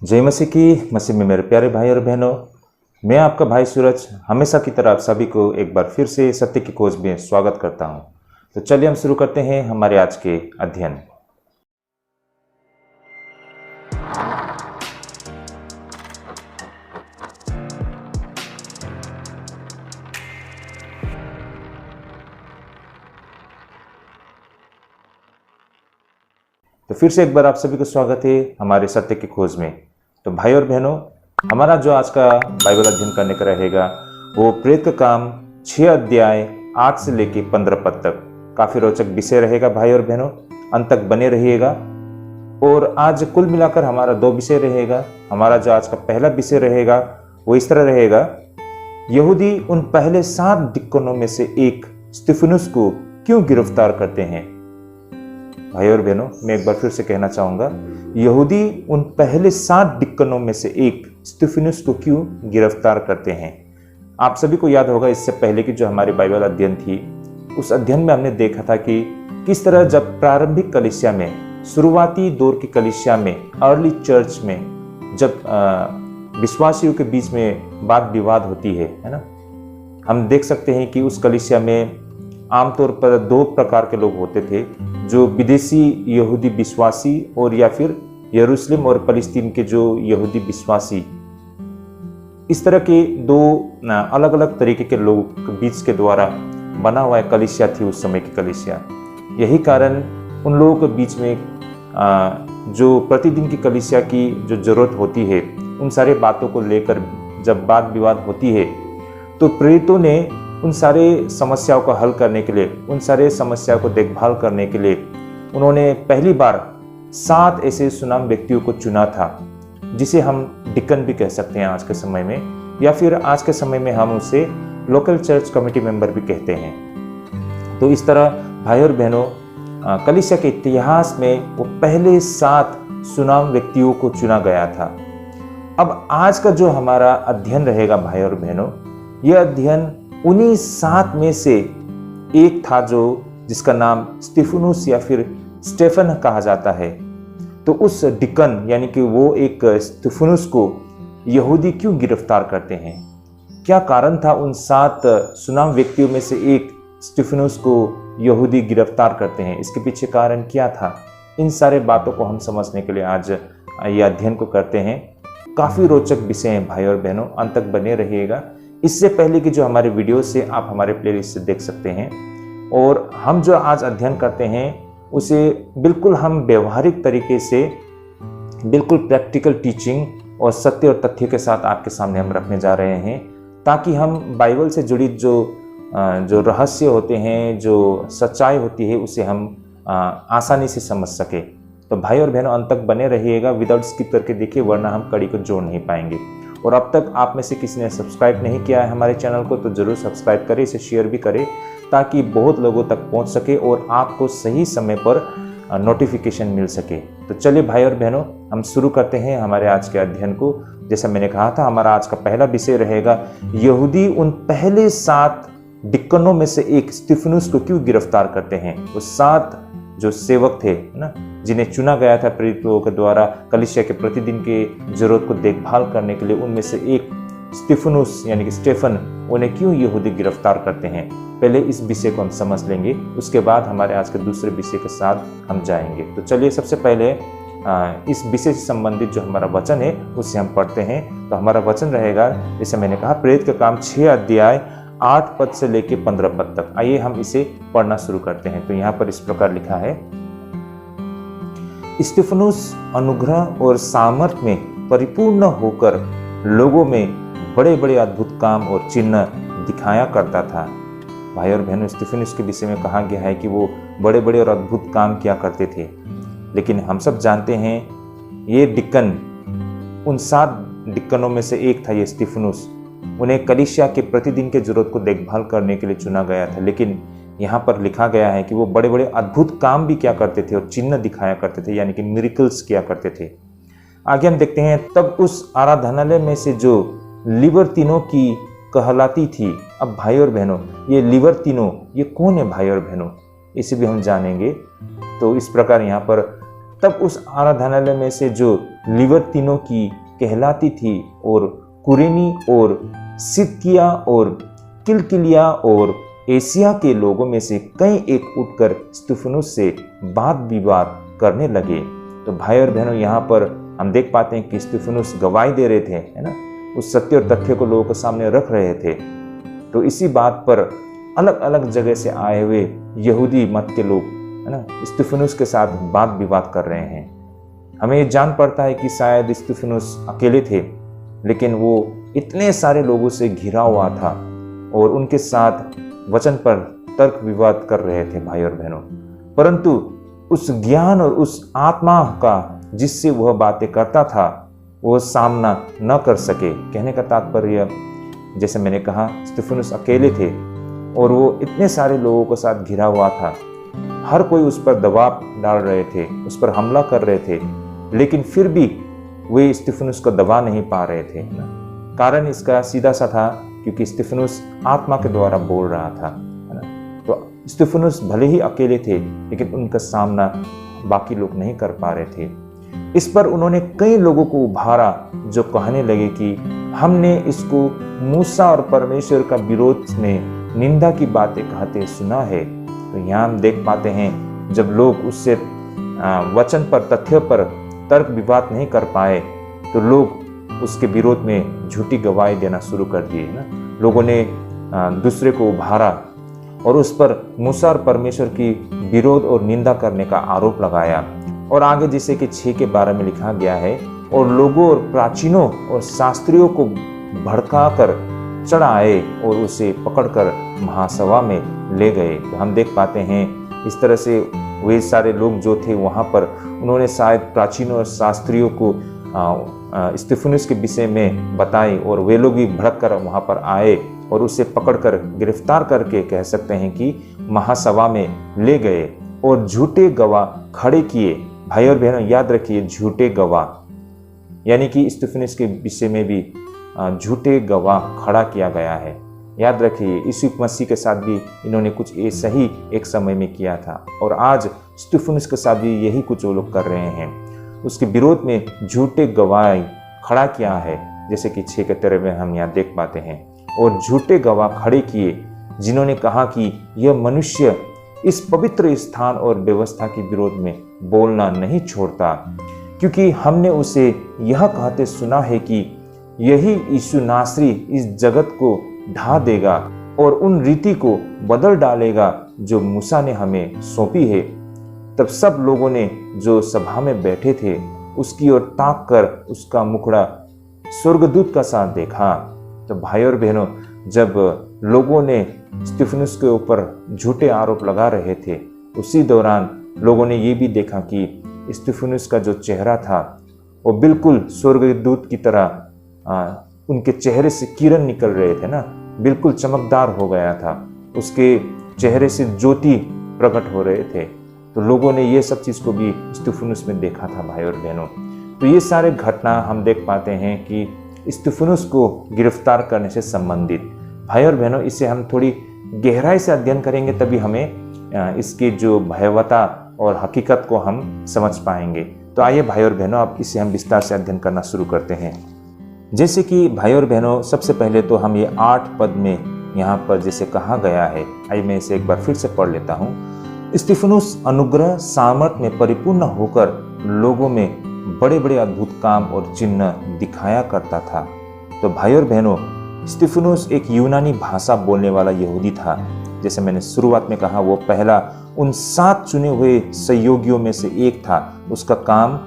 जय मसीह की। मसीह में मेरे प्यारे भाई और बहनों, मैं आपका भाई सूरज हमेशा की तरह आप सभी को एक बार फिर से सत्य की खोज में स्वागत करता हूं। तो चलिए हम शुरू करते हैं हमारे आज के अध्ययन। तो फिर से एक बार आप सभी को स्वागत है हमारे सत्य की खोज में। तो भाई और बहनों, हमारा जो आज का बाइबल अध्ययन करने का रहेगा वो प्रेरित का काम 6 अध्याय 8 से लेके 15 पद तक काफी रोचक विषय रहेगा। भाई और बहनों, अंत तक बने रहिएगा। और आज कुल मिलाकर हमारा 2 विषय रहेगा। हमारा जो आज का पहला विषय रहेगा वो इस तरह रहेगा, यहूदी उन पहले 7 डिक्कनों में से एक स्तिफनुस को क्यों गिरफ्तार करते हैं। भाई और बहनों, मैं एक बार फिर से कहना चाहूंगा, यहूदी उन पहले 7 डिक्कनों में से एक स्तिफनुस को क्यों गिरफ्तार करते हैं। आप सभी को याद होगा, इससे पहले की जो हमारी बाइबल अध्ययन थी उस अध्ययन में हमने देखा था कि किस तरह जब प्रारंभिक कलीसिया में, शुरुआती दौर की कलीसिया में, अर्ली चर्च में जब विश्वासियों के बीच में वाद विवाद होती है ना, हम देख सकते हैं कि उस कलीसिया में आमतौर पर 2 प्रकार के लोग होते थे, जो विदेशी यहूदी विश्वासी और या फिर यरूशलेम और फलस्तीन के जो यहूदी विश्वासी। इस तरह के 2 अलग अलग तरीके के लोगों के बीच के द्वारा बना हुआ एक कलीसिया थी उस समय की कलीसिया। यही कारण उन लोगों के बीच में जो प्रतिदिन की कलीसिया की जो जरूरत होती है, उन सारे बातों को लेकर जब वाद विवाद होती है तो प्रेरितों ने उन सारे समस्याओं को हल करने के लिए, उन सारे समस्याओं को देखभाल करने के लिए उन्होंने पहली बार 7 ऐसे सुनाम व्यक्तियों को चुना था, जिसे हम डिकन भी कह सकते हैं आज के समय में, या फिर आज के समय में हम उसे लोकल चर्च कमेटी मेंबर भी कहते हैं। तो इस तरह भाई और बहनों, कलीसिया के इतिहास में वो पहले 7 सुनाम व्यक्तियों को चुना गया था। अब आज का जो हमारा अध्ययन रहेगा भाई और बहनों, यह अध्ययन उन्हीं 7 में से एक था जो जिसका नाम स्तिफनुस या फिर स्टेफन कहा जाता है। तो उस डिकन यानी कि वो एक स्तिफनुस को यहूदी क्यों गिरफ्तार करते हैं, क्या कारण था उन 7 सुनाम व्यक्तियों में से एक स्तिफनुस को यहूदी गिरफ्तार करते हैं, इसके पीछे कारण क्या था। इन सारे बातों को हम समझने के लिए आज ये अध्ययन को करते हैं। काफी रोचक विषय हैं भाई और बहनों, अंत तक बने रहिएगा। इससे पहले की जो हमारे वीडियो से आप हमारे प्लेलिस्ट से देख सकते हैं, और हम जो आज अध्ययन करते हैं उसे बिल्कुल हम व्यवहारिक तरीके से, बिल्कुल प्रैक्टिकल टीचिंग और सत्य और तथ्य के साथ आपके सामने हम रखने जा रहे हैं, ताकि हम बाइबल से जुड़ी जो रहस्य होते हैं, जो सच्चाई होती है, उसे हम आसानी से समझ सके। तो भाई और बहनों, अंत तक बने रहिएगा, विदाउट स्किप करके देखिए, वरना हम कड़ी को जोड़ नहीं पाएंगे। और अब तक आप में से किसी ने सब्सक्राइब नहीं किया है हमारे चैनल को, तो जरूर सब्सक्राइब करें, इसे शेयर भी करें, ताकि बहुत लोगों तक पहुंच सके और आपको सही समय पर नोटिफिकेशन मिल सके। तो चलिए भाई और बहनों, हम शुरू करते हैं हमारे आज के अध्ययन को। जैसा मैंने कहा था, हमारा आज का पहला विषय रहेगा, यहूदी उन पहले 7 डिक्कनों में से एक स्तिफनुस को क्यों गिरफ्तार करते हैं। वो 7 जो सेवक थे ना, जिन्हें चुना गया था प्रेरितों के द्वारा कलीसिया के प्रतिदिन के जरूरत को देखभाल करने के लिए, उनमें से एक स्तिफनुस यानी कि स्टेफन, उन्हें क्यों यहूदी गिरफ्तार करते हैं। पहले इस विषय को हम समझ लेंगे, उसके बाद हमारे आज के दूसरे विषय के साथ हम जाएंगे। तो चलिए सबसे पहले इस विषय से संबंधित जो हमारा वचन है उसे हम पढ़ते हैं। तो हमारा वचन रहेगा, जैसे मैंने कहा, प्रेरित का काम 6 अध्याय 8 पद से लेके 15 पद तक। आइए हम इसे पढ़ना शुरू करते हैं। तो यहाँ पर इस प्रकार लिखा है, स्तिफनुस अनुग्रह और सामर्थ्य में परिपूर्ण होकर लोगों में बड़े बड़े अद्भुत काम और चिन्ह दिखाया करता था। भाई और बहनों, स्तिफनुस के विषय में कहा गया है कि वो बड़े बड़े और अद्भुत काम किया करते थे, लेकिन हम सब जानते हैं ये डिक्कन, उन 7 डिक्कनों में से एक था ये स्तिफनुस। उन्हें कलीसिया के प्रतिदिन के जरूरत को देखभाल करने के लिए चुना गया था, लेकिन यहाँ पर लिखा गया है कि वो बड़े बड़े अद्भुत काम भी क्या करते थे और चिन्ह दिखाया करते थे, यानी कि मिरेकल्स किया करते थे। आगे हम देखते हैं, तब उस आराधनालय में से जो लिबर्तिनों की कहलाती थी। अब भाई और बहनों, ये लिबर्तिनों ये कौन है भाई और बहनों, इसे भी हम जानेंगे। तो इस प्रकार यहाँ पर तब उस आराधनालय में से जो लिबर्तिनों की कहलाती थी और कुरेनी और सिदकिया और किलकिलिया और एशिया के लोगों में से कई एक उठकर स्तिफनुस से वाद विवाद करने लगे। तो भाई और बहनों, यहाँ पर हम देख पाते हैं कि स्तिफनुस गवाही दे रहे थे, है ना, उस सत्य और तथ्य को लोगों के सामने रख रहे थे। तो इसी बात पर अलग अलग जगह से आए हुए यहूदी मत के लोग, है ना, स्तिफनुस के साथ वाद विवाद कर रहे हैं। हमें ये जान पड़ता है कि शायद स्तिफनुस अकेले थे, लेकिन वो इतने सारे लोगों से घिरा हुआ था और उनके साथ वचन पर तर्क विवाद कर रहे थे भाई और बहनों। परंतु उस ज्ञान और उस आत्मा का जिससे वह बातें करता था, वह सामना न कर सके। कहने का तात्पर्य, जैसे मैंने कहा, स्तिफनुस अकेले थे और वो इतने सारे लोगों के साथ घिरा हुआ था। हर कोई उस पर दबाव डाल रहे थे, उस पर हमला कर रहे थे, लेकिन फिर भी वे स्तिफनुस को दबा नहीं पा रहे थे। कारण इसका सीधा सा था, क्योंकि स्तिफनुस आत्मा के द्वारा बोल रहा था, है ना। तो स्तिफनुस भले ही अकेले थे, लेकिन उनका सामना बाकी लोग नहीं कर पा रहे थे। इस पर उन्होंने कई लोगों को उभारा जो कहने लगे कि हमने इसको मूसा और परमेश्वर का विरोध में निंदा की बातें कहते सुना है। तो यहाँ हम देख पाते हैं, जब लोग उससे वचन पर, तथ्य पर तर्क विवाद नहीं कर पाए, तो लोग उसके विरोध में झूठी गवाही देना शुरू कर दिए ना। लोगों ने दूसरे को उभारा और उस पर मूसा और परमेश्वर की विरोध और निंदा करने का आरोप लगाया। और आगे जैसे कि 6 के 12 में लिखा गया है, और लोगों और प्राचीनों और शास्त्रियों को भड़काकर चढ़ आए और उसे पकड़कर महासभा में ले गए। तो हम देख पाते हैं इस तरह से वे सारे लोग जो थे वहाँ पर, उन्होंने शायद प्राचीनों और शास्त्रियों को स्तिफनुस के विषय में बताई और वे लोग भी भड़क कर वहाँ पर आए और उसे पकड़कर गिरफ्तार करके, कह सकते हैं कि महासभा में ले गए और झूठे गवाह खड़े किए। भाई और बहनों, याद रखिए, झूठे गवाह, यानी कि स्तिफनुस के विषय में भी झूठे गवाह खड़ा किया गया है। याद रखिए, यीशु मसीह के साथ भी इन्होंने कुछ ऐसा ही एक समय में किया था और आज स्तिफनुस के साथ भी यही कुछ वो लोग कर रहे हैं। उसके विरोध में झूठे गवाह खड़ा किया है, जैसे कि 6 के 13 में हम यहाँ देख पाते हैं। और झूठे गवाह खड़े किए जिन्होंने कहा कि यह मनुष्य इस पवित्र स्थान और व्यवस्था के विरोध में बोलना नहीं छोड़ता, क्योंकि हमने उसे यह कहते सुना है कि यही यीशु नासरी इस जगत को ढा देगा और उन रीति को बदल डालेगा जो मूसा ने हमें सौंपी है। तब सब लोगों ने जो सभा में बैठे थे उसकी ओर ताक कर उसका मुखड़ा स्वर्गदूत का सा देखा। तो भाई और बहनों, जब लोगों ने स्तिफनुस के ऊपर झूठे आरोप लगा रहे थे, उसी दौरान लोगों ने ये भी देखा कि स्तिफनुस का जो चेहरा था वो बिल्कुल स्वर्गदूत की तरह उनके चेहरे से किरण निकल रहे थे ना, बिल्कुल चमकदार हो गया था। उसके चेहरे से ज्योति प्रकट हो रहे थे। तो लोगों ने ये सब चीज़ को भी स्तिफनुस में देखा था भाई और बहनों। तो ये सारे घटना हम देख पाते हैं कि स्तिफनुस को गिरफ्तार करने से संबंधित। भाई और बहनों, इसे हम थोड़ी गहराई से अध्ययन करेंगे, तभी हमें इसकी जो भयावहता और हकीकत को हम समझ पाएंगे। तो आइए भाई और बहनों, अब इसे हम विस्तार से अध्ययन करना शुरू करते हैं। जैसे कि भाई और बहनों, सबसे पहले तो हम ये 8 पद में यहाँ पर जैसे कहा गया है, आइए मैं इसे एक बार फिर से पढ़ लेता हूँ। स्तिफनुस अनुग्रह सामर्थ में परिपूर्ण होकर लोगों में बड़े बड़े अद्भुत काम और चिन्ह दिखाया करता था। तो भाई और बहनों, स्तिफनुस एक यूनानी भाषा बोलने वाला यहूदी था। जैसे मैंने शुरुआत में कहा, वो पहला उन 7 चुने हुए सहयोगियों में से एक था। उसका काम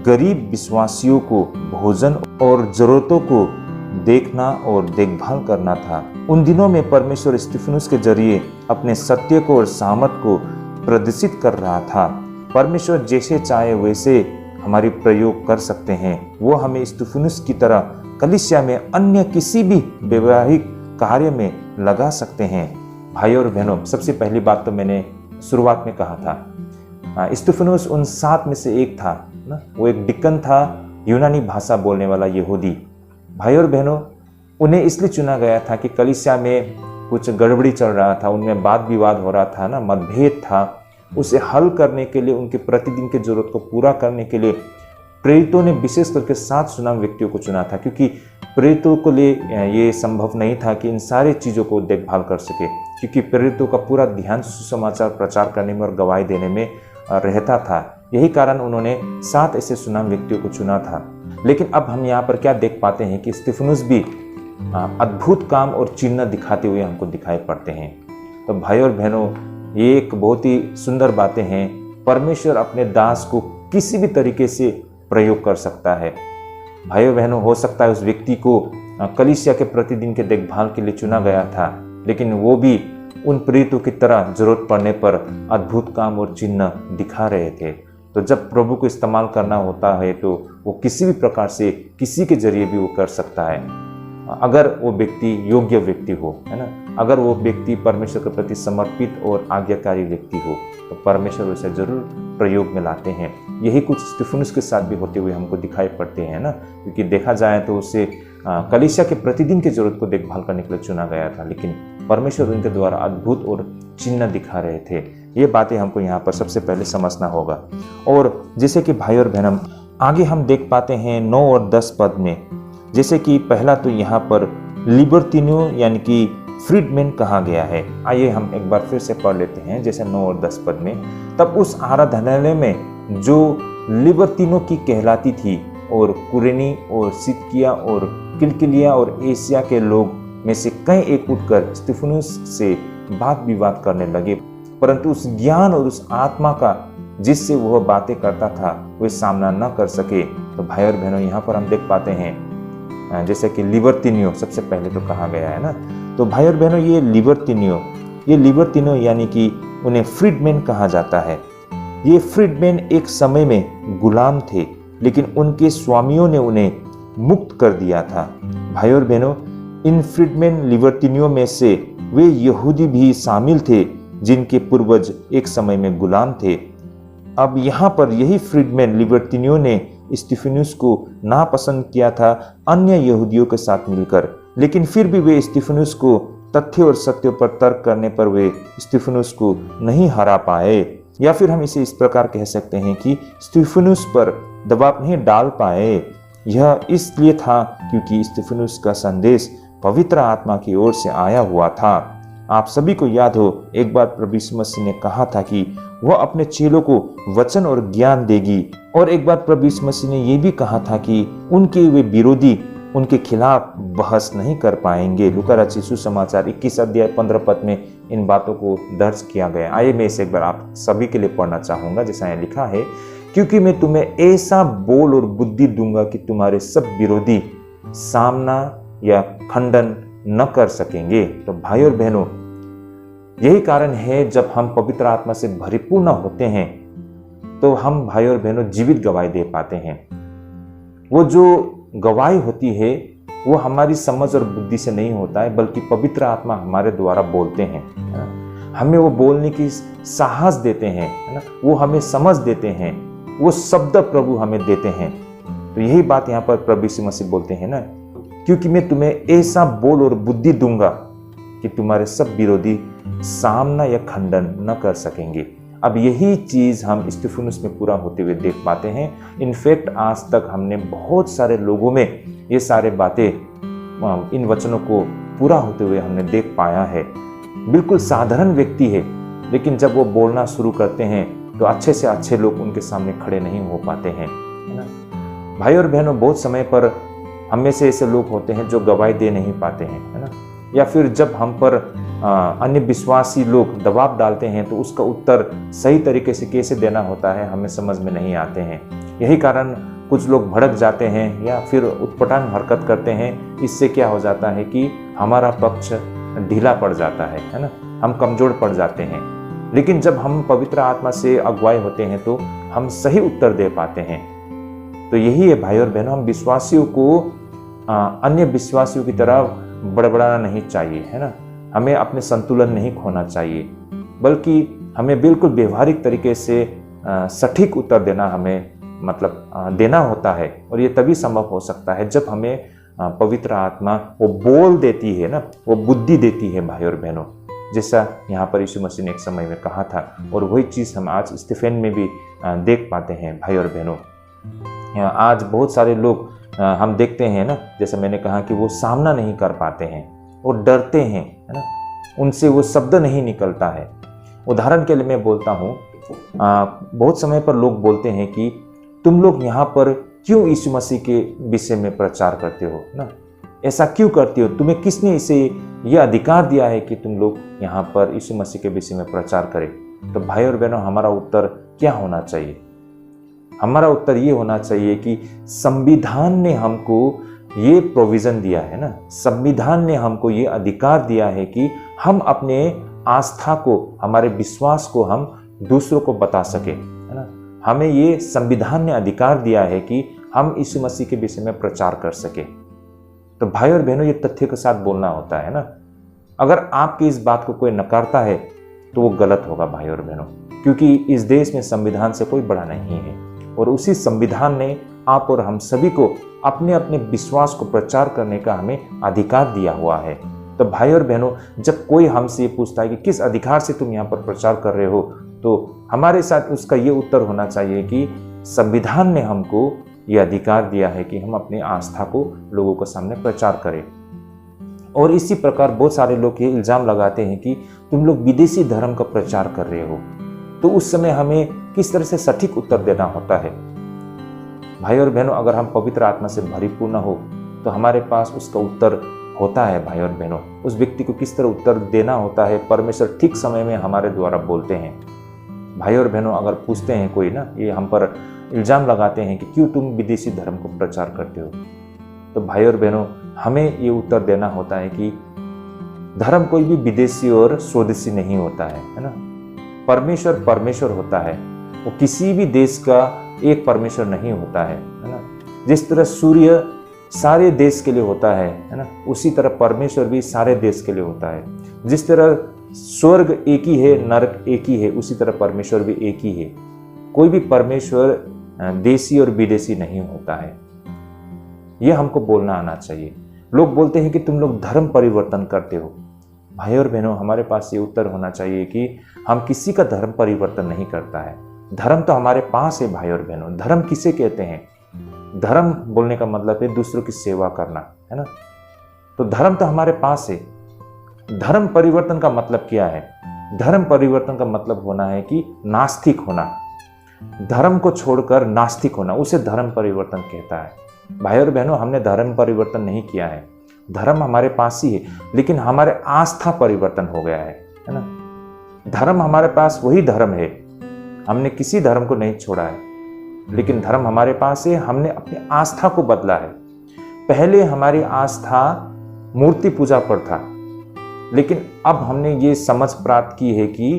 गरीब विश्वासियों को भोजन और जरूरतों को देखना और देखभाल करना था। उन दिनों में परमेश्वर स्तिफनुस के जरिए अपने सत्य को और सामर्थ को प्रदर्शित कर रहा था। परमेश्वर जैसे चाहे वैसे हमारी प्रयोग कर सकते हैं। वो हमें स्तिफनुस की तरह कलीसिया में अन्य किसी भी वैवाहिक कार्य में लगा सकते हैं। भाई और बहनों, सबसे पहली बात तो मैंने शुरुआत में कहा था, स्तिफनुस उन 7 में से एक था ना। वो एक डिकन था, यूनानी भाषा बोलने वाला यहूदी। भाई और बहनों, उन्हें इसलिए चुना गया था कि कलीसिया में कुछ गड़बड़ी चल रहा था, उनमें वाद विवाद हो रहा था ना, मतभेद था। उसे हल करने के लिए, उनके प्रतिदिन की जरूरत को पूरा करने के लिए प्रेरितों ने विशेष करके 7 सुनाम व्यक्तियों को चुना था, क्योंकि प्रेरितों के लिए ये संभव नहीं था कि इन सारी चीज़ों को देखभाल कर सके, क्योंकि प्रेरितों का पूरा ध्यान सुसमाचार प्रचार करने में और गवाही देने में रहता था। यही कारण उन्होंने 7 ऐसे सुनाम व्यक्तियों को चुना था। लेकिन अब हम यहाँ पर क्या देख पाते हैं कि स्तिफनुस भी अद्भुत काम और चिन्ह दिखाते हुए हमको दिखाई पड़ते हैं। तो भाई और बहनों, ये एक बहुत ही सुंदर बातें हैं। परमेश्वर अपने दास को किसी भी तरीके से प्रयोग कर सकता है। भाइयों बहनों, हो सकता है उस व्यक्ति को कलीसिया के प्रतिदिन के देखभाल के लिए चुना गया था, लेकिन वो भी उन प्रेरितों की तरह जरूरत पड़ने पर अद्भुत काम और चिन्ह दिखा रहे थे। तो जब प्रभु को इस्तेमाल करना होता है तो वो किसी भी प्रकार से, किसी के जरिए भी वो कर सकता है, अगर वो व्यक्ति योग्य व्यक्ति हो, है ना। अगर वो व्यक्ति परमेश्वर के प्रति समर्पित और आज्ञाकारी व्यक्ति हो तो परमेश्वर उसे जरूर प्रयोग में लाते हैं। यही कुछ स्तिफनुस के साथ भी होते हुए हमको दिखाई पड़ते हैं ना, क्योंकि देखा जाए तो उसे कलीसिया के प्रतिदिन की जरूरत को देखभाल करने के लिए चुना गया था, लेकिन परमेश्वर उनके द्वारा अद्भुत और चिन्ह दिखा रहे थे। ये बातें हमको यहाँ पर सबसे पहले समझना होगा। और जैसे कि भाई और बहन, आगे हम देख पाते हैं 9 और 10 पद में, जैसे कि पहला तो यहाँ पर लिबर्टिनो यानी कि फ्रीडमैन कहा गया है। आइए हम एक बार फिर से पढ़ लेते हैं, जैसे 9 और 10 पद में। तब उस आराधनालय में जो लिबर्टिनो की कहलाती थी और कुरेनी और सिदकिया और किलकिलिया और एशिया के लोग में से कई एक उठकर स्तिफनुस से बात विवाद करने लगे, परंतु उस ज्ञान और उस आत्मा का जिससे वह बातें करता था वे सामना न कर सके। तो भाई और बहनों, यहाँ पर हम देख पाते हैं जैसे कि लिबर्टिनो सबसे पहले तो कहा गया है ना। तो भाई और बहनों, ये लिबर्टिनो यानी कि उन्हें फ्रीडमैन कहा जाता है। ये फ्रीडमैन एक समय में गुलाम थे, लेकिन उनके स्वामियों ने उन्हें मुक्त कर दिया था। भाई और बहनों, इन फ्रीडमैन लिबर्टिनियों में से वे यहूदी भी शामिल थे जिनके पूर्वज एक समय में गुलाम थे। अब यहाँ पर यही फ्रीडमैन लिबर्टिनियों ने स्तिफनुस को नापसंद किया था अन्य यहूदियों के साथ मिलकर, लेकिन फिर भी वे स्तिफनुस को तथ्य और सत्य पर तर्क करने पर वे स्तिफनुस को नहीं हरा पाए। या फिर हम इसे इस प्रकार कह सकते हैं कि स्तिफनुस पर दबाव नहीं डाल पाए। यह इसलिए था क्योंकि स्तिफनुस का संदेश पवित्र आत्मा की ओर से आया हुआ था। आप सभी को याद हो, एक बार प्रभु यीशु मसीह ने कहा था कि वह अपने चेलों को वचन और ज्ञान देगी, और एक बार प्रभु यीशु मसीह ने यह भी कहा था कि उनके वे विरोधी उनके खिलाफ बहस नहीं कर पाएंगे। लूका रचित सुसमाचार 21 अध्याय 15 पद में इन बातों को दर्ज किया गया। आइए मैं इसे एक बार आप सभी के लिए पढ़ना चाहूंगा, जैसा यहाँ लिखा है, क्योंकि मैं तुम्हें ऐसा बोल और बुद्धि दूंगा कि तुम्हारे सब विरोधी सामना या खंडन न कर सकेंगे। तो भाई और बहनों, यही कारण है जब हम पवित्र आत्मा से भरिपूर्ण होते हैं तो हम भाई और बहनों जीवित गवाही दे पाते हैं। वो जो गवाही होती है वो हमारी समझ और बुद्धि से नहीं होता है, बल्कि पवित्र आत्मा हमारे द्वारा बोलते हैं, हमें वो बोलने की साहस देते हैं, है ना, वो हमें समझ देते हैं, वो शब्द प्रभु हमें देते हैं। तो यही बात यहाँ पर प्रभु यीशु मसीह बोलते हैं ना, क्योंकि मैं तुम्हें ऐसा बोल और बुद्धि दूंगा कि तुम्हारे सब विरोधी सामना या खंडन न कर सकेंगे। अब यही चीज हम स्तिफनुस में पूरा होते हुए देख पाते हैं। इनफैक्ट आज तक हमने बहुत सारे लोगों में ये सारे बातें, इन वचनों को पूरा होते हुए हमने देख पाया है। बिल्कुल साधारण व्यक्ति है, लेकिन जब वो बोलना शुरू करते हैं तो अच्छे से अच्छे लोग उनके सामने खड़े नहीं हो पाते हैं, है ना। भाई और बहनों, बहुत समय पर हम में से ऐसे लोग होते हैं जो गवाही दे नहीं पाते हैं, है ना, या फिर जब हम पर अन्य विश्वासी लोग दबाव डालते हैं तो उसका उत्तर सही तरीके से कैसे देना होता है हमें समझ में नहीं आते हैं। यही कारण कुछ लोग भड़क जाते हैं या फिर उत्पटांग हरकत करते हैं। इससे क्या हो जाता है कि हमारा पक्ष ढीला पड़ जाता है ना, हम कमजोर पड़ जाते हैं। लेकिन जब हम पवित्र आत्मा से अगुवाई होते हैं तो हम सही उत्तर दे पाते हैं। तो यही है भाई और बहनों, हम विश्वासियों को अन्य विश्वासियों की तरह बड़बड़ाना नहीं चाहिए, है ना। हमें अपने संतुलन नहीं खोना चाहिए, बल्कि हमें बिल्कुल व्यवहारिक तरीके से सटीक उत्तर देना देना होता है। और ये तभी संभव हो सकता है जब हमें पवित्र आत्मा वो बोल देती है ना, वो बुद्धि देती है भाई और बहनों। जैसा यहाँ पर यीशु मसीह ने एक समय में कहा था। और वही चीज़ हम आज स्टीफेन में भी देख पाते हैं भाई और बहनों। आज बहुत सारे लोग हम देखते हैं ना, जैसा मैंने कहा कि वो सामना नहीं कर पाते हैं, वो डरते हैं, है ना, उनसे वो शब्द नहीं निकलता है। उदाहरण के लिए मैं बोलता हूँ, बहुत समय पर लोग बोलते हैं कि तुम लोग यहाँ पर क्यों यीशु मसीह के विषय में प्रचार करते हो ना, ऐसा क्यों करते हो, तुम्हें किसने इसे ये अधिकार दिया है कि तुम लोग यहाँ पर यीशु मसीह के विषय में प्रचार करें। तो भाई और बहनों, हमारा उत्तर क्या होना चाहिए? हमारा उत्तर ये होना चाहिए कि संविधान ने हमको ये प्रोविजन दिया है ना, संविधान ने हमको ये अधिकार दिया है कि हम अपने आस्था को, हमारे विश्वास को हम दूसरों को बता सके, है ना। हमें ये संविधान ने अधिकार दिया है कि हम यीशु मसीह के विषय में प्रचार कर सके। तो भाई और बहनों, ये तथ्य के साथ बोलना होता है ना। अगर आपकी इस बात को कोई नकारता है तो वो गलत होगा भाई और बहनों, क्योंकि इस देश में संविधान से कोई बड़ा नहीं है और उसी संविधान ने आप और हम सभी को अपने अपने विश्वास को प्रचार करने का हमें अधिकार दिया हुआ है। तो भाई और बहनों, जब कोई हमसे ये पूछता है कि किस अधिकार से तुम यहाँ पर प्रचार कर रहे हो, तो हमारे साथ उसका ये उत्तर होना चाहिए कि संविधान ने हमको ये अधिकार दिया है कि हम अपनी आस्था को लोगों के सामने प्रचार करें। और इसी प्रकार बहुत सारे लोग ये इल्ज़ाम लगाते हैं कि तुम लोग विदेशी धर्म का प्रचार कर रहे हो। तो उस समय हमें किस तरह से सटीक उत्तर देना होता है? भाई और बहनों, अगर हम पवित्र आत्मा से भरीपूर्ण हो तो हमारे पास उसका उत्तर होता है। भाई और बहनों, उस व्यक्ति को किस तरह उत्तर देना होता है, परमेश्वर ठीक समय में हमारे द्वारा बोलते हैं। भाई और बहनों, अगर पूछते हैं कोई ना, ये हम पर इल्ज़ाम लगाते हैं कि क्यों तुम विदेशी धर्म को प्रचार करते हो, तो भाई और बहनों, हमें ये उत्तर देना होता है कि धर्म कोई भी विदेशी और स्वदेशी नहीं होता है ना। परमेश्वर परमेश्वर होता है, वो किसी भी देश का एक परमेश्वर नहीं होता है ना। जिस तरह सूर्य सारे देश के लिए होता है ना, उसी तरह परमेश्वर भी सारे देश के लिए होता है। जिस तरह स्वर्ग एक ही है, नरक एक ही है, उसी तरह परमेश्वर भी एक ही है। कोई भी परमेश्वर देशी और विदेशी नहीं होता है। यह हमको बोलना आना चाहिए। लोग बोलते हैं कि तुम लोग धर्म परिवर्तन करते हो। भाई और बहनों, हमारे पास ये उत्तर होना चाहिए कि हम किसी का धर्म परिवर्तन नहीं करता है। धर्म तो हमारे पास है। भाई और बहनों, धर्म किसे कहते हैं? धर्म बोलने का मतलब है दूसरों की सेवा करना, है ना। तो धर्म तो हमारे पास है। धर्म परिवर्तन का मतलब क्या है? धर्म परिवर्तन का मतलब होना है कि नास्तिक होना, धर्म को छोड़कर नास्तिक होना, उसे धर्म परिवर्तन कहता है। भाई और बहनों, हमने धर्म परिवर्तन नहीं किया है। धर्म हमारे पास ही है, लेकिन हमारे आस्था परिवर्तन हो गया है ना। धर्म हमारे पास वही धर्म है, हमने किसी धर्म को नहीं छोड़ा है, लेकिन धर्म हमारे पास है, हमने अपनी आस्था को बदला है। पहले हमारी आस्था मूर्ति पूजा पर था, लेकिन अब हमने ये समझ प्राप्त की है कि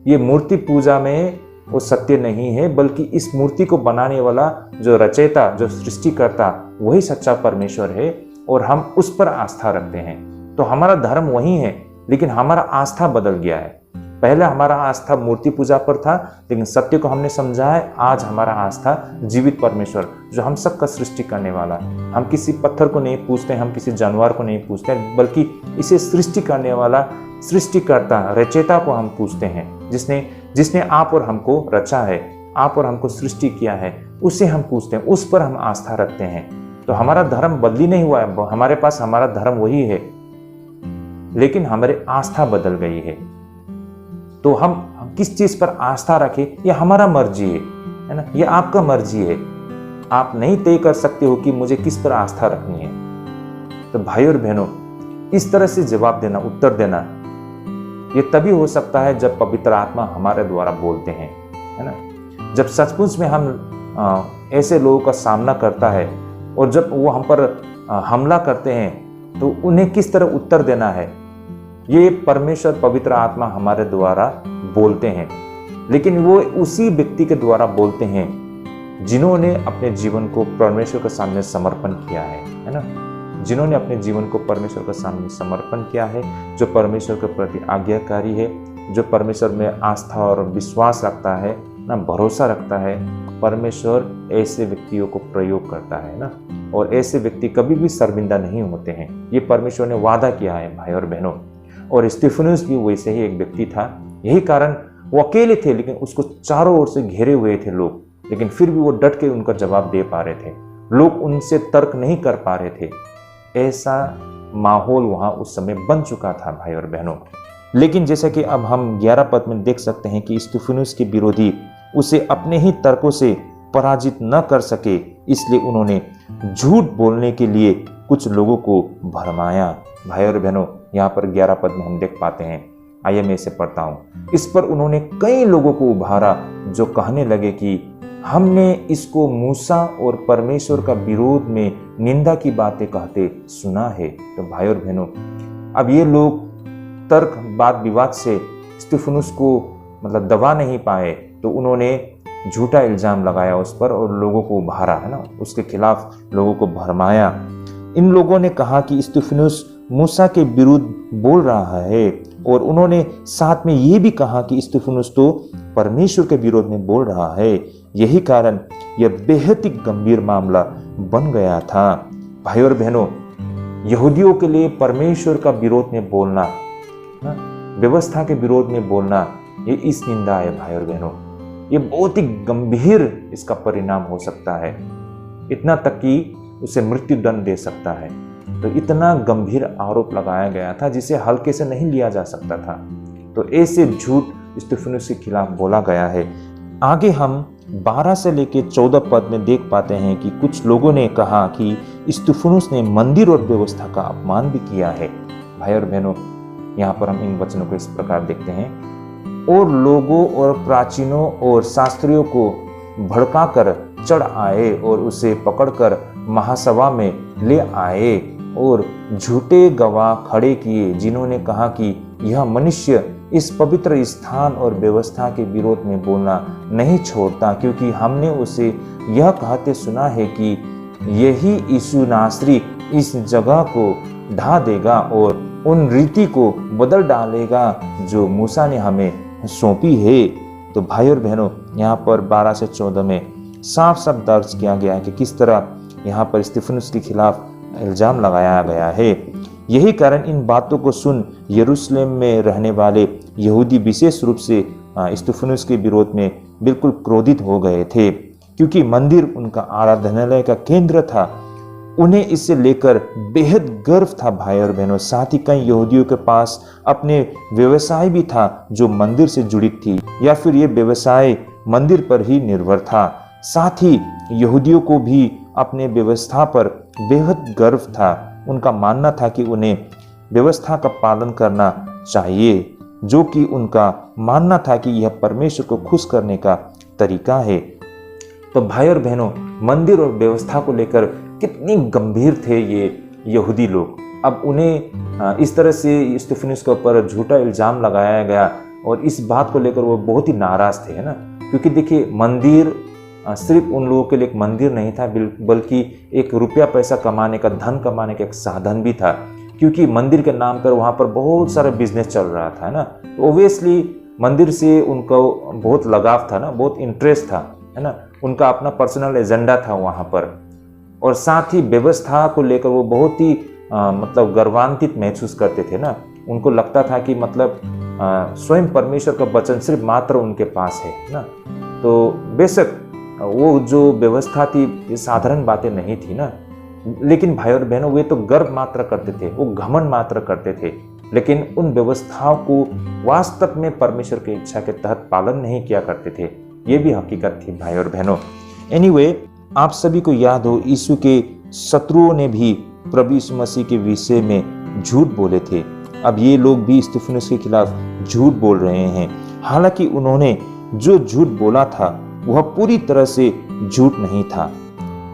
ये मूर्ति पूजा में वो सत्य नहीं है, बल्कि इस मूर्ति को बनाने वाला जो रचयिता, जो सृष्टिकर्ता, वही सच्चा परमेश्वर है और हम उस पर आस्था रखते हैं। तो हमारा धर्म वही है, लेकिन हमारा आस्था बदल गया है। पहले हमारा आस्था मूर्ति पूजा पर था, लेकिन सत्य को हमने समझा है। आज हमारा आस्था जीवित परमेश्वर, जो हम सबका सृष्टि करने वाला, हम किसी पत्थर को नहीं पूछते, हम किसी जानवर को नहीं पूछते, बल्कि इसे सृष्टि करने वाला सृष्टिकर्ता, रचयिता को हम पूछते हैं, जिसने आप और हमको रचा है, आप और हमको सृष्टि किया है, उसे हम पूछते हैं, उस पर हम आस्था रखते हैं। तो हमारा धर्म बदली नहीं हुआ है, हमारे पास हमारा धर्म वही है, लेकिन हमारी आस्था बदल गई है। तो हम किस चीज पर आस्था रखें, यह हमारा मर्जी है ना, यह आपका मर्जी है। आप नहीं तय कर सकते हो कि मुझे किस पर आस्था रखनी है। तो भाई और बहनों, इस तरह से जवाब देना, उत्तर देना, ये तभी हो सकता है जब पवित्र आत्मा हमारे द्वारा बोलते हैं, है ना। जब सचमुच में हम ऐसे लोगों का सामना करता है और जब वो हम पर हमला करते हैं, तो उन्हें किस तरह उत्तर देना है, ये परमेश्वर पवित्र आत्मा हमारे द्वारा बोलते हैं। लेकिन वो उसी व्यक्ति के द्वारा बोलते हैं जिन्होंने अपने जीवन को परमेश्वर के सामने समर्पण किया है ना, जिन्होंने अपने जीवन को परमेश्वर के सामने समर्पण किया है, जो परमेश्वर के प्रति आज्ञाकारी है, जो परमेश्वर में आस्था और विश्वास रखता है ना, भरोसा रखता है। परमेश्वर ऐसे व्यक्तियों को प्रयोग करता है ना, और ऐसे व्यक्ति कभी भी शर्मिंदा नहीं होते हैं। ये परमेश्वर ने वादा किया है भाई और बहनों। और स्तिफनुस भी वैसे ही एक व्यक्ति था। यही कारण वो अकेले थे, लेकिन उसको चारों ओर से घेरे हुए थे लोग, लेकिन फिर भी वो डट के उनका जवाब दे पा रहे थे। लोग उनसे तर्क नहीं कर पा रहे थे। ऐसा माहौल वहां उस समय बन चुका था भाई और बहनों। लेकिन जैसा कि अब हम 11 पद में देख सकते हैं कि स्तिफनुस के विरोधी उसे अपने ही तर्कों से पराजित न कर सके, इसलिए उन्होंने झूठ बोलने के लिए कुछ लोगों को भरमाया। भाई और बहनों, यहाँ पर 11 पद में हम देख पाते हैं। आइए मैं इसे पढ़ता हूँ। इस पर उन्होंने कई लोगों को उभारा जो कहने लगे कि हमने इसको मूसा और परमेश्वर का विरोध में निंदा की बातें कहते सुना है। तो भाई और बहनों, अब ये लोग तर्क वाद विवाद से स्तिफनुस को मतलब दबा नहीं पाए, तो उन्होंने झूठा इल्जाम लगाया उस पर और लोगों को उभारा, है ना, उसके खिलाफ लोगों को भरमाया। इन लोगों ने कहा कि स्तिफनुस मूसा के विरुद्ध बोल रहा है, और उन्होंने साथ में ये भी कहा कि स्तिफनुस तो परमेश्वर के विरोध में बोल रहा है। यही कारण यह बेहद ही गंभीर मामला बन गया था। भाई और बहनों, यहूदियों के लिए परमेश्वर का विरोध में बोलना, व्यवस्था के विरोध में बोलना, ये इस निंदा है। भाई और बहनों, ये बहुत ही गंभीर इसका परिणाम हो सकता है, इतना तक कि उसे मृत्यु दंड दे सकता है। तो इतना गंभीर आरोप लगाया गया था जिसे हल्के से नहीं लिया जा सकता था। तो ऐसे झूठ स्तिफनुस के खिलाफ बोला गया है। आगे हम 12 से लेकर 14 पद में देख पाते हैं कि कुछ लोगों ने कहा कि स्तिफनुस ने मंदिर और व्यवस्था का अपमान भी किया है। भाई और बहनों, यहाँ पर हम इन वचनों को इस प्रकार देखते हैं। और लोगों और प्राचीनों और शास्त्रियों को भड़काकर चढ़ आए और उसे पकड़कर महासभा में ले आए और झूठे गवाह खड़े किए, जिन्होंने कहा कि यह मनुष्य इस पवित्र स्थान और व्यवस्था के विरोध में बोलना नहीं छोड़ता, क्योंकि हमने उसे यह कहते सुना है कि यही यीशु नासरी इस जगह को ढा देगा और उन रीति को बदल डालेगा जो मूसा ने हमें सौंपी है। तो भाई और बहनों, यहाँ पर 12 से 14 में साफ साफ दर्ज किया गया है कि किस तरह यहाँ पर स्तिफनुस के खिलाफ इल्जाम लगाया गया है। यही कारण इन बातों को सुन यरूशलेम में रहने वाले यहूदी विशेष रूप से स्तिफनुस के विरोध में बिल्कुल क्रोधित हो गए थे, क्योंकि मंदिर उनका आराधनालय का केंद्र था। उन्हें इससे लेकर बेहद गर्व था। भाई और बहनों, साथ ही कई यहूदियों के पास अपने व्यवसाय भी था जो मंदिर से जुड़ी थी, या फिर ये व्यवसाय मंदिर पर ही निर्भर था। साथ ही यहूदियों को भी अपने व्यवस्था पर बेहद गर्व था। उनका मानना था कि उन्हें व्यवस्था का पालन करना चाहिए, जो कि उनका मानना था कि यह परमेश्वर को खुश करने का तरीका है। तो भाई और बहनों, मंदिर और व्यवस्था को लेकर कितनी गंभीर थे ये यहूदी लोग। अब उन्हें इस तरह से स्तिफनुस के ऊपर झूठा इल्जाम लगाया गया और इस बात को लेकर वो बहुत ही नाराज थे, है ना, क्योंकि देखिए मंदिर सिर्फ उन लोगों के लिए एक मंदिर नहीं था, बल्कि एक रुपया पैसा कमाने का, धन कमाने का एक साधन भी था, क्योंकि मंदिर के नाम पर वहाँ पर बहुत सारा बिजनेस चल रहा था, है ना। तो ओबियसली मंदिर से उनको बहुत लगाव था ना, बहुत इंटरेस्ट था, है ना, उनका अपना पर्सनल एजेंडा था वहाँ पर। और साथ ही व्यवस्था को लेकर वो बहुत ही मतलब गर्वान्वित महसूस करते थे ना। उनको लगता था कि मतलब स्वयं परमेश्वर का वचन सिर्फ मात्र उनके पास है ना। तो बेशक वो जो व्यवस्था थी ये साधारण बातें नहीं थी ना, लेकिन भाई और बहनों, वे तो गर्व मात्र करते थे, वो घमंड मात्र करते थे, लेकिन उन व्यवस्थाओं को वास्तव में परमेश्वर की इच्छा के तहत पालन नहीं किया करते थे। ये भी हकीकत थी भाई और बहनों। एनीवे, आप सभी को याद हो, यीशु के शत्रुओं ने भी प्रभु यीशु मसीह के विषय में झूठ बोले थे। अब ये लोग भी स्तिफनुस के खिलाफ झूठ बोल रहे हैं। हालांकि उन्होंने जो झूठ बोला था वह पूरी तरह से झूठ नहीं था।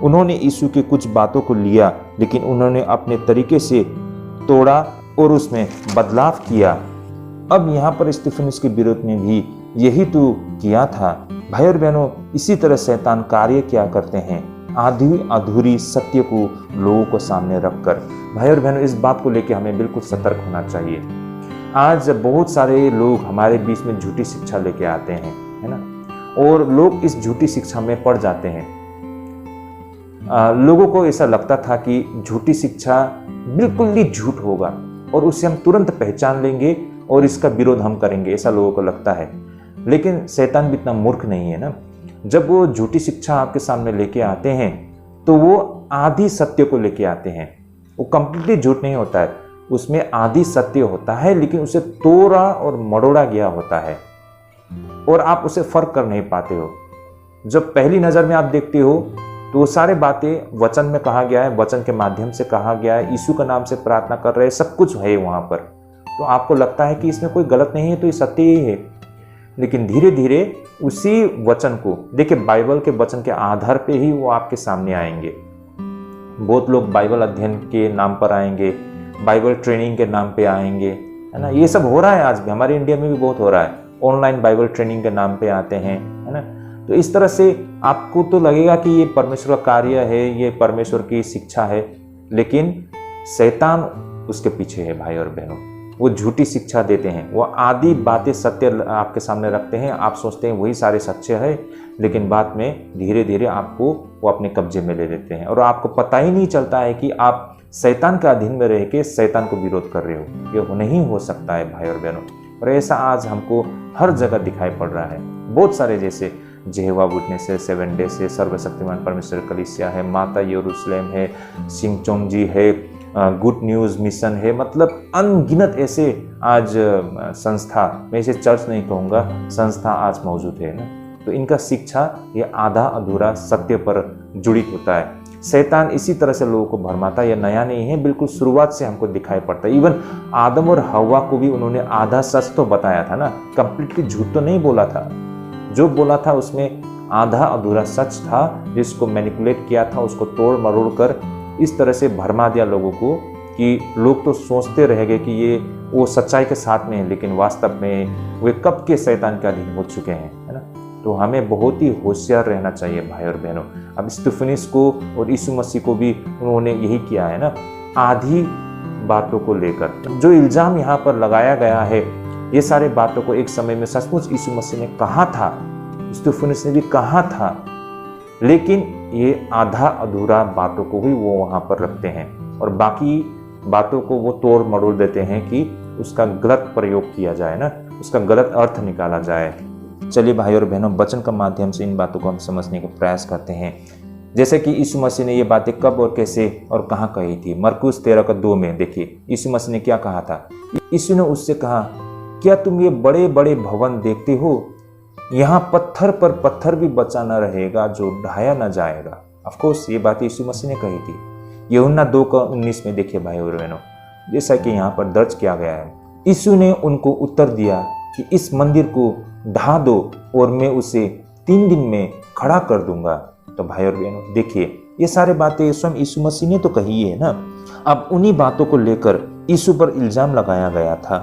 उन्होंने यीशु के कुछ बातों को लिया, लेकिन उन्होंने अपने तरीके से तोड़ा और उसमें बदलाव किया। अब यहाँ पर स्तिफनुस के विरोध में भी यही तो किया था। भाई और बहनों, इसी तरह शैतान कार्य क्या करते हैं, आधी अधूरी सत्य को लोगों को सामने रखकर। भाई और बहनों, इस बात को लेकर हमें बिल्कुल सतर्क होना चाहिए। आज बहुत सारे लोग हमारे बीच में झूठी शिक्षा लेके आते हैं, है ना, और लोग इस झूठी शिक्षा में पड़ जाते हैं। लोगों को ऐसा लगता था कि झूठी शिक्षा बिल्कुल ही झूठ होगा, और उससे हम तुरंत पहचान लेंगे और इसका विरोध हम करेंगे, ऐसा लोगों को लगता है। लेकिन शैतान भी इतना मूर्ख नहीं है ना। जब वो झूठी शिक्षा आपके सामने लेके आते हैं तो वो आधी सत्य को लेके आते हैं। वो कंप्लीटली झूठ नहीं होता है, उसमें आधी सत्य होता है, लेकिन उसे तोड़ा और मरोड़ा गया होता है और आप उसे फर्क कर नहीं पाते हो। जब पहली नजर में आप देखते हो तो वो सारे बातें वचन में कहा गया है, वचन के माध्यम से कहा गया है, यीशु का नाम से प्रार्थना कर रहे हैं, सब कुछ है वहां पर। तो आपको लगता है कि इसमें कोई गलत नहीं है, तो ये सत्य ही है। लेकिन धीरे धीरे उसी वचन को देखिए, बाइबल के वचन के आधार पे ही वो आपके सामने आएंगे। बहुत लोग बाइबल अध्ययन के नाम पर आएंगे, बाइबल ट्रेनिंग के नाम पे आएंगे, है ना। ये सब हो रहा है आज भी, हमारे इंडिया में भी बहुत हो रहा है। ऑनलाइन बाइबल ट्रेनिंग के नाम पे आते हैं, है ना। तो इस तरह से आपको तो लगेगा कि ये परमेश्वर का कार्य है, ये परमेश्वर की शिक्षा है, लेकिन शैतान उसके पीछे है भाई और बहनों। वो झूठी शिक्षा देते हैं, वो आधी बातें सत्य आपके सामने रखते हैं, आप सोचते हैं वही सारे सच्चे है, लेकिन बाद में धीरे धीरे आपको वो अपने कब्जे में ले लेते हैं और आपको पता ही नहीं चलता है कि आप शैतान के अधीन में रह के शैतान को विरोध कर रहे हो। ये नहीं हो सकता है भाई और बहनों। और ऐसा आज हमको हर जगह दिखाई पड़ रहा है। बहुत सारे, जैसे जेहोवा विटनेस है, 7 डे से सर्वशक्तिमान परमेश्वर कलीसिया है, माता यरूशलेम है, सिंगचोंगजी है, गुड न्यूज़ मिशन है, मतलब अनगिनत ऐसे आज संस्था, मैं इसे चर्च नहीं कहूँगा, संस्था आज मौजूद है ना। तो इनका शिक्षा ये आधा अधूरा सत्य पर जुड़ित होता है। शैतान इसी तरह से लोगों को भरमाता है, यह नया नहीं है, बिल्कुल शुरुआत से हमको दिखाई पड़ता है। इवन आदम और हव्वा को भी उन्होंने आधा सच तो बताया था ना, कंप्लीटली झूठ तो नहीं बोला था। जो बोला था उसमें आधा अधूरा सच था, जिसको मैनिपुलेट किया था, उसको तोड़ मरोड़ कर इस तरह से भरमा दिया लोगों को कि लोग तो सोचते रह गए कि ये वो सच्चाई के साथ में है, लेकिन वास्तव में वे कब के शैतान के अधीन हो चुके हैं, है ना। तो हमें बहुत ही होशियार रहना चाहिए भाई और बहनों। अब स्टीफनिस को और यीशु मसीह को भी उन्होंने यही किया है ना, आधी बातों को लेकर जो इल्जाम यहाँ पर लगाया गया है, ये सारे बातों को एक समय में सचमुच यीशु मसीह ने कहा था, स्टीफनिस ने भी कहा था, लेकिन ये आधा अधूरा बातों को ही वो वहां पर रखते हैं और बाकी बातों को वो तोड़ मरोड़ देते हैं कि उसका गलत प्रयोग किया जाए ना, उसका गलत अर्थ निकाला जाए। चलिए भाई और बहनों, वचन का माध्यम से इन बातों को हम समझने का प्रयास करते हैं। जैसे कि यीशु मसीह ने ये बातें कब और कैसे और कहाँ कही थी। मरकुस 13:2 में देखिए यीशु मसीह ने क्या कहा था। यीशु ने उससे कहा, क्या तुम ये बड़े बड़े भवन देखते हो? यहाँ पत्थर पर पत्थर भी बचा न रहेगा जो ढाया न जाएगा। ऑफकोर्स ये बात यीशु मसीह ने कही थी। यूहन्ना 2:19 में देखिए भाई और बहनों, जैसा कि यहाँ पर दर्ज किया गया है। यीशु ने उनको उत्तर दिया कि इस मंदिर को ढा दो और मैं उसे 3 दिन में खड़ा कर दूंगा। तो भाई और बहनों देखिए, ये सारे बातें स्वयं यीशु मसीह ने तो कही है ना। अब उन्हीं बातों को लेकर यीशु पर इल्जाम लगाया गया था।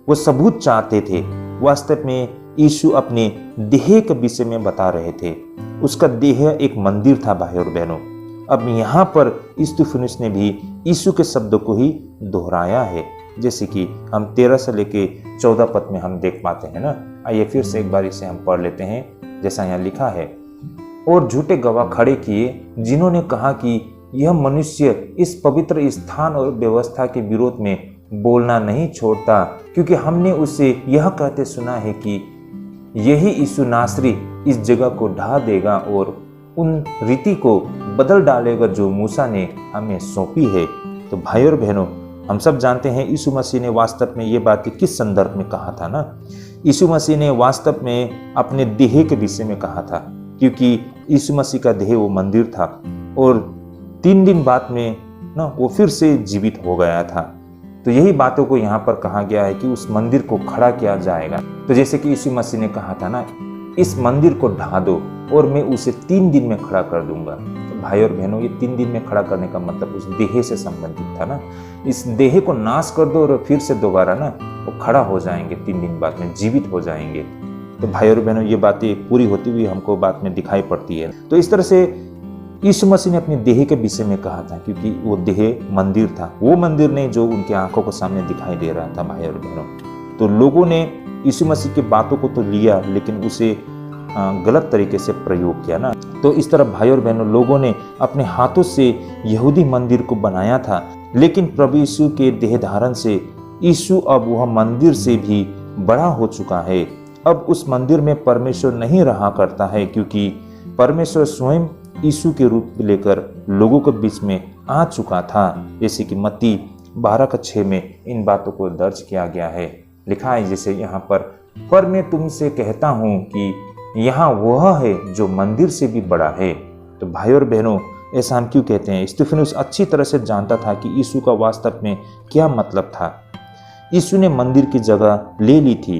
वो सबूत चाहते थे। वास्तव में यीशु अपने देह के विषय में बता रहे थे। उसका देह एक मंदिर था भाई और बहनों। अब यहाँ पर स्टीफनुस ने भी यीशु के शब्दों को ही दोहराया है, जैसे कि हम 13 से लेके 14 पद में हम देख पाते हैं ना। आइए फिर से एक बार इसे हम पढ़ लेते हैं, जैसा यहाँ लिखा है। और झूठे गवाह खड़े किए, जिन्होंने कहा कि यह मनुष्य इस पवित्र स्थान और व्यवस्था के विरोध में बोलना नहीं छोड़ता, क्योंकि हमने उसे यह कहते सुना है कि यही यीशु नासरी इस जगह को ढा देगा और उन रीति को बदल डालेगा जो मूसा ने हमें सौंपी है। तो भाई और बहनों, हम सब जानते हैं यीशु मसीह ने वास्तव में ये बातें किस संदर्भ में कहा था ना। यीशु मसीह ने वास्तव में अपने देह के विषय में कहा था, क्योंकि यीशु मसीह का देह वो मंदिर था और 3 दिन बाद में ना वो फिर से जीवित हो गया था। तो यही बातों को यहाँ पर कहा गया है कि उस मंदिर को खड़ा किया जाएगा। तो जैसे कि यीशु मसीह ने कहा था ना, इस मंदिर को ढा दो और मैं उसे 3 दिन में खड़ा कर दूंगा। तो भाई और बहनों, ये 3 दिन में खड़ा करने का मतलब उस देह से संबंधित था ना। इस देह को नाश कर दो और फिर से दोबारा ना वो खड़ा हो जाएंगे, 3 दिन बाद में जीवित हो जाएंगे। तो भाई और बहनों, ये बातें पूरी होती हुई हमको बाद में दिखाई पड़ती है। तो इस तरह से यीशु मसीह ने अपने देह के विषय में कहा था, क्योंकि वो देह मंदिर था, वो मंदिर नहीं जो उनकी आंखों को सामने दिखाई दे रहा था भाई और बहनों। तो लोगों ने यीशु मसीह की बातों को तो लिया, लेकिन उसे गलत तरीके से प्रयोग किया ना। तो इस तरह भाई और बहनों, लोगों ने अपने हाथों से यहूदी मंदिर को बनाया था, लेकिन प्रभु यीशु के देह धारण से यीशु अब वह मंदिर से भी बड़ा हो चुका है। अब उस मंदिर में परमेश्वर नहीं रहा करता है, क्योंकि परमेश्वर स्वयं यीशु के रूप लेकर लोगों के बीच में आ चुका था। जैसे कि मत्ती 12:6 में इन बातों को दर्ज किया गया है। लिखा है जैसे यहाँ पर मैं तुमसे कहता हूँ कि यहाँ वह है जो मंदिर से भी बड़ा है। तो भाई और बहनों, ऐसा हम क्यों कहते हैं? स्तिफनुस अच्छी तरह से जानता था कि यीशु का वास्तव में क्या मतलब था। यीशु ने मंदिर की जगह ले ली थी,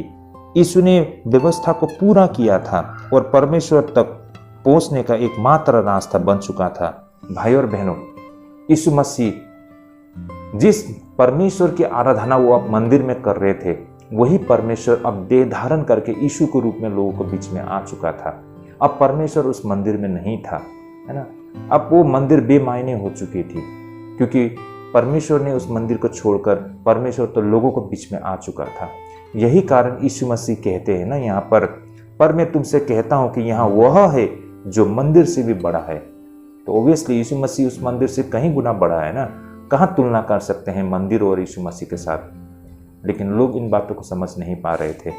यीशु ने व्यवस्था को पूरा किया था और परमेश्वर तक पहुंचने का एकमात्र रास्ता बन चुका था। भाई और बहनों, यीशु मसीह जिस परमेश्वर की आराधना वो अब मंदिर में कर रहे थे, वही परमेश्वर अब देह धारण करके यीशु के रूप में लोगों के बीच में आ चुका था। अब परमेश्वर उस मंदिर में नहीं था, है ना। अब वो मंदिर बेमायने हो चुकी थी, क्योंकि परमेश्वर ने उस मंदिर को छोड़कर परमेश्वर तो लोगों के बीच में आ चुका था। यही कारण यीशु मसीह कहते हैं ना यहाँ पर मैं तुमसे कहता हूँ कि यहाँ वह है जो मंदिर से भी बड़ा है। तो ऑब्वियसली यीशु मसीह उस मंदिर से कहीं गुना बड़ा है ना। कहाँ तुलना कर सकते हैं मंदिर और यीशु मसीह के साथ? लेकिन लोग इन बातों को समझ नहीं पा रहे थे।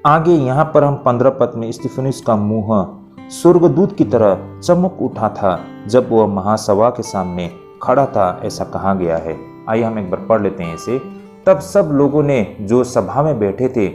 आगे यहाँ पर हम 15 पद में स्तिफनुस का मुंह स्वर्गदूत की तरह चमक उठा था जब वह महासभा के सामने खड़ा था, ऐसा कहा गया है। आइए हम एक बार पढ़ लेते हैं इसे। तब सब लोगों ने जो सभा में बैठे थे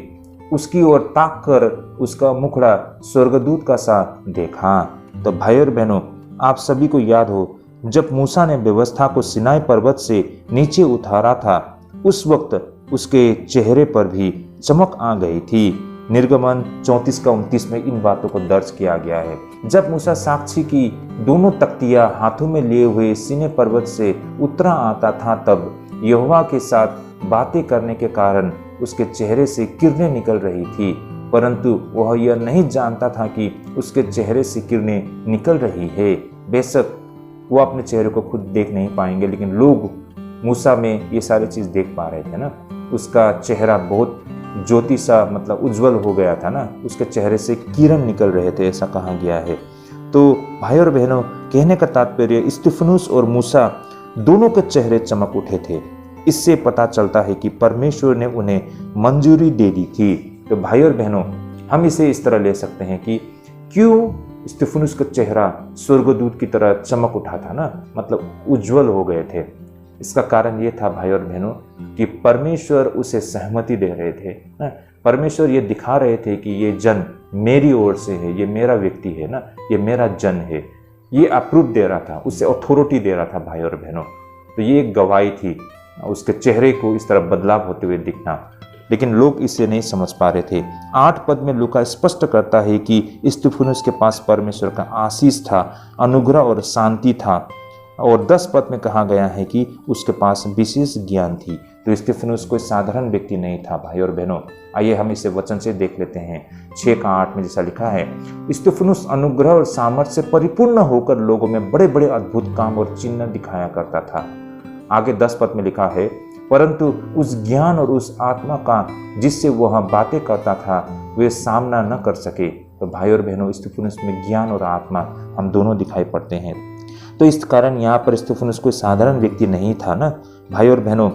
उसकी ओर ताक कर उसका मुखड़ा स्वर्गदूत का सा देखा। तो भाई और बहनों, आप सभी को याद हो, जब मूसा ने व्यवस्था को सिनाई पर्वत से नीचे उतारा था, उस वक्त उसके चेहरे पर भी चमक आ गई थी। निर्गमन 34:29 में इन बातों को दर्ज किया गया है। जब मूसा साक्षी की दोनों तख्तियां हाथों में लिए हुए सीने पर्वत से उतरा आता था, तब यहोवा के साथ बातें करने के कारण उसके चेहरे से किरणें निकल रही थी, परंतु वह यह नहीं जानता था कि उसके चेहरे से किरणें निकल रही है। बेशक वो अपने चेहरे को खुद देख नहीं पाएंगे, लेकिन लोग मूसा में ये सारी चीज देख पा रहे थे ना। उसका चेहरा बहुत ज्योति सा मतलब उज्जवल हो गया था ना, उसके चेहरे से किरण निकल रहे थे, ऐसा कहा गया है। तो भाई और बहनों, कहने का तात्पर्य स्तिफनुस और मूसा दोनों के चेहरे चमक उठे थे। इससे पता चलता है कि परमेश्वर ने उन्हें मंजूरी दे दी थी। तो भाई और बहनों, हम इसे इस तरह ले सकते हैं कि क्यों स्तिफनुस का चेहरा स्वर्गदूत की तरह चमक उठा था ना, मतलब उज्जवल हो गए थे। इसका कारण ये था भाई और बहनों कि परमेश्वर उसे सहमति दे रहे थे ना। परमेश्वर ये दिखा रहे थे कि ये जन मेरी ओर से है, ये मेरा व्यक्ति है ना, ये मेरा जन है। ये अप्रूव दे रहा था, उससे अथॉरिटी दे रहा था भाई और बहनों। तो ये एक गवाही थी, उसके चेहरे को इस तरह बदलाव होते हुए दिखना। लेकिन लोग इसे नहीं समझ पा रहे थे। 8 पद में लूका स्पष्ट करता है कि स्तिफनुस के पास परमेश्वर का आशीष था, अनुग्रह और शांति था। और 10 पद में कहा गया है कि उसके पास विशेष ज्ञान थी। तो स्तिफनुस कोई साधारण व्यक्ति नहीं था भाई और बहनों। आइए हम इसे वचन से देख लेते हैं। 6:8 में जैसा लिखा है, स्तिफनुस अनुग्रह और सामर्थ्य से परिपूर्ण होकर लोगों में बड़े बड़े अद्भुत काम और चिन्ह दिखाया करता था। आगे 10 पद में लिखा है, परंतु उस ज्ञान और उस आत्मा का जिससे वह बातें करता था, वे सामना न कर सके। तो भाई और बहनों, स्तिफनुस में ज्ञान और आत्मा हम दोनों दिखाई पड़ते हैं। तो इस कारण यहाँ पर स्तिफनुस कोई साधारण व्यक्ति नहीं था ना भाई और बहनों।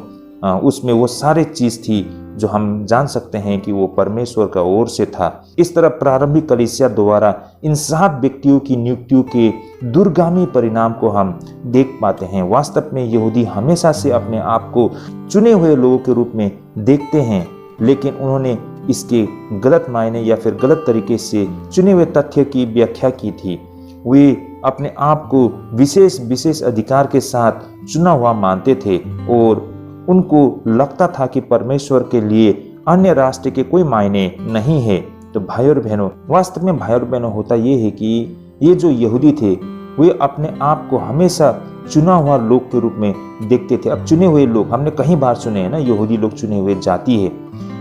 उसमें वो सारी चीज थी जो हम जान सकते हैं कि वो परमेश्वर का ओर से था। इस तरह प्रारंभिक कलीसिया द्वारा इन 7 व्यक्तियों की नियुक्तियों के दूरगामी परिणाम को हम देख पाते हैं। वास्तव में यहूदी हमेशा से अपने आप को चुने हुए लोगों के रूप में देखते हैं, लेकिन उन्होंने इसके गलत मायने या फिर गलत तरीके से चुने हुए तथ्य की व्याख्या की थी। वे अपने आप को विशेष अधिकार के साथ चुना हुआ मानते थे और उनको लगता था कि परमेश्वर के लिए अन्य रास्ते के कोई मायने नहीं है। तो भाई और बहनों, वास्तव में भाई और बहनों, होता ये है कि ये जो यहूदी थे वे अपने आप को हमेशा चुना हुआ लोग के रूप में देखते थे। अब चुने हुए लोग हमने कई बार सुने हैं ना, यहूदी लोग चुने हुए जाति है।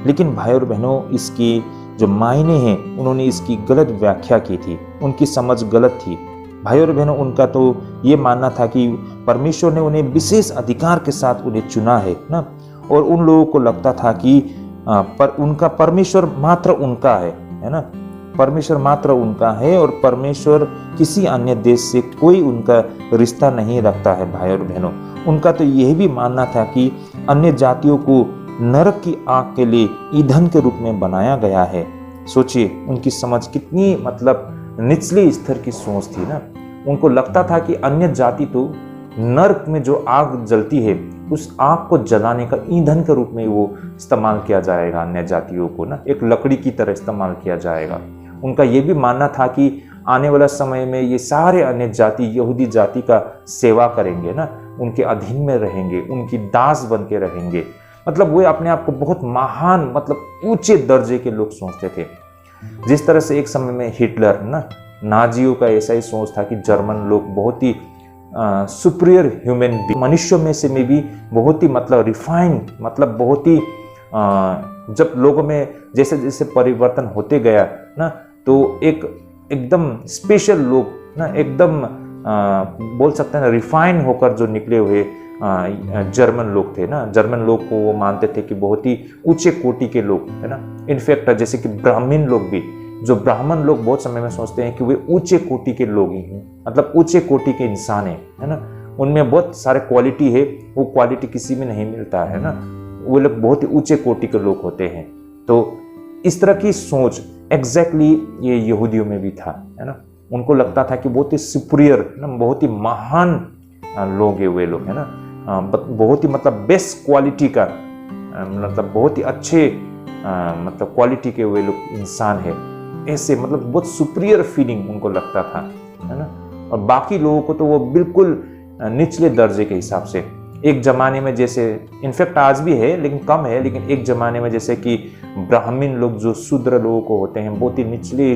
लेकिन भाई और बहनों, इसकी जो मायने हैं उन्होंने इसकी गलत व्याख्या की थी, उनकी समझ गलत थी। भाई और बहनों, उनका तो ये मानना था कि परमेश्वर ने उन्हें विशेष अधिकार के साथ उन्हें चुना है ना, और उन लोगों को लगता था कि पर उनका परमेश्वर मात्र उनका है ना, परमेश्वर मात्र उनका है और परमेश्वर किसी अन्य देश से कोई उनका रिश्ता नहीं रखता है भाई और बहनों। उनका तो यह भी मानना था कि अन्य जातियों को नरक की आग के लिए ईंधन के रूप में बनाया गया है। सोचिए उनकी समझ कितनी मतलब निचले स्तर की सोच थी ना। उनको लगता था कि अन्य जाति तो नरक में जो आग जलती है उस आग को जलाने का ईंधन के रूप में वो इस्तेमाल किया जाएगा, अन्य जातियों को ना एक लकड़ी की तरह इस्तेमाल किया जाएगा। उनका ये भी मानना था कि आने वाला समय में ये सारे अन्य जाति यहूदी जाति का सेवा करेंगे ना, उनके अधीन में रहेंगे, उनकी दास बन के रहेंगे। मतलब वो अपने आप को बहुत महान मतलब ऊंचे दर्जे के लोग सोचते थे। जिस तरह से एक समय में हिटलर ना, नाजियों का ऐसा ही सोच था कि जर्मन लोग बहुत ही सुपीरियर ह्यूमन बीइंग, मनुष्यों में से भी बहुत ही मतलब रिफाइंड, मतलब बहुत ही जब लोगों में जैसे जैसे परिवर्तन होते गया ना, तो एकदम स्पेशल लोग ना, एकदम बोल सकते हैं रिफाइन होकर जो निकले हुए जर्मन लोग थे ना। जर्मन लोग को वो मानते थे कि बहुत ही ऊंचे कोटि के लोग है ना। इनफैक्ट जैसे कि ब्राह्मण लोग भी, जो ब्राह्मण लोग बहुत समय में सोचते हैं कि वे ऊंचे कोटि के लोग ही हैं, मतलब ऊंचे कोटि के इंसान है ना। उनमें बहुत सारे क्वालिटी है, वो क्वालिटी किसी में नहीं मिलता है ना। वो लोग बहुत ही ऊंचे कोटि के लोग होते हैं। तो इस तरह की सोच एग्जैक्टली ये यहूदियों में भी था, है ना। उनको लगता था कि बहुत ही सुपीरियर ना, बहुत ही महान लोग है वे लोग, है ना। बहुत ही मतलब बेस्ट क्वालिटी का, मतलब बहुत ही अच्छे मतलब क्वालिटी के वे लोग इंसान है, ऐसे मतलब बहुत सुपीरियर फीलिंग उनको लगता था, है ना। और बाकी लोगों को तो वो बिल्कुल निचले दर्जे के हिसाब से। एक जमाने में जैसे, इनफैक्ट आज भी है लेकिन कम है, लेकिन एक जमाने में जैसे कि ब्राह्मण लोग जो शूद्र लोगों को होते हैं बहुत ही निचले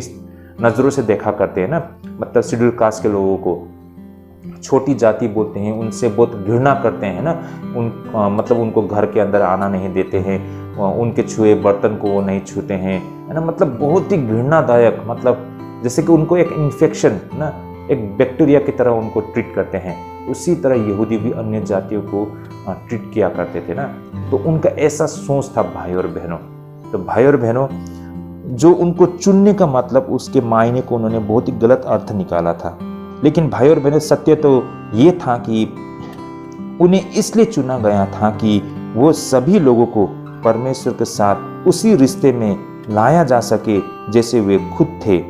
नजरों से देखा करते हैं ना, मतलब शेड्यूल कास्ट के लोगों को छोटी जाति बोलते हैं, उनसे बहुत घृणा करते हैं ना। मतलब उनको घर के अंदर आना नहीं देते हैं, उनके छुए बर्तन को वो नहीं छूते हैं, है ना। मतलब बहुत ही घृणादायक, मतलब जैसे कि उनको एक इन्फेक्शन ना, एक बैक्टीरिया की तरह उनको ट्रीट करते हैं। उसी तरह यहूदी भी अन्य जातियों को ट्रीट किया करते थे ना। तो उनका ऐसा सोच था भाई और बहनों। तो भाई और बहनों, जो उनको चुनने का मतलब, उसके मायने को उन्होंने बहुत ही गलत अर्थ निकाला था। लेकिन भाई और बहनों, सत्य तो ये था कि उन्हें इसलिए चुना गया था कि वो सभी लोगों को परमेश्वर के साथ उसी रिश्ते में लाया जा सके जैसे वे खुद थे।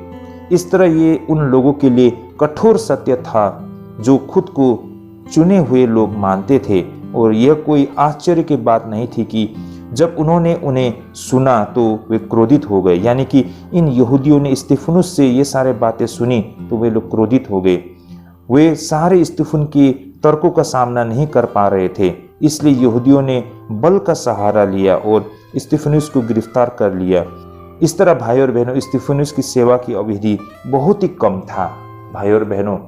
इस तरह ये उन लोगों के लिए कठोर सत्य था जो खुद को चुने हुए लोग मानते थे। और यह कोई आश्चर्य की बात नहीं थी कि जब उन्होंने उन्हें सुना तो वे क्रोधित हो गए। यानी कि इन यहूदियों ने स्तिफनुस से ये सारे बातें सुनी तो वे लोग क्रोधित हो गए। वे सारे स्तिफन के तर्कों का सामना नहीं कर पा रहे थे, इसलिए यहूदियों ने बल का सहारा लिया और स्तिफनुस को गिरफ्तार कर लिया। इस तरह भाई और बहनों, स्तिफनुस की सेवा की अवधि बहुत ही कम था। भाई और बहनों,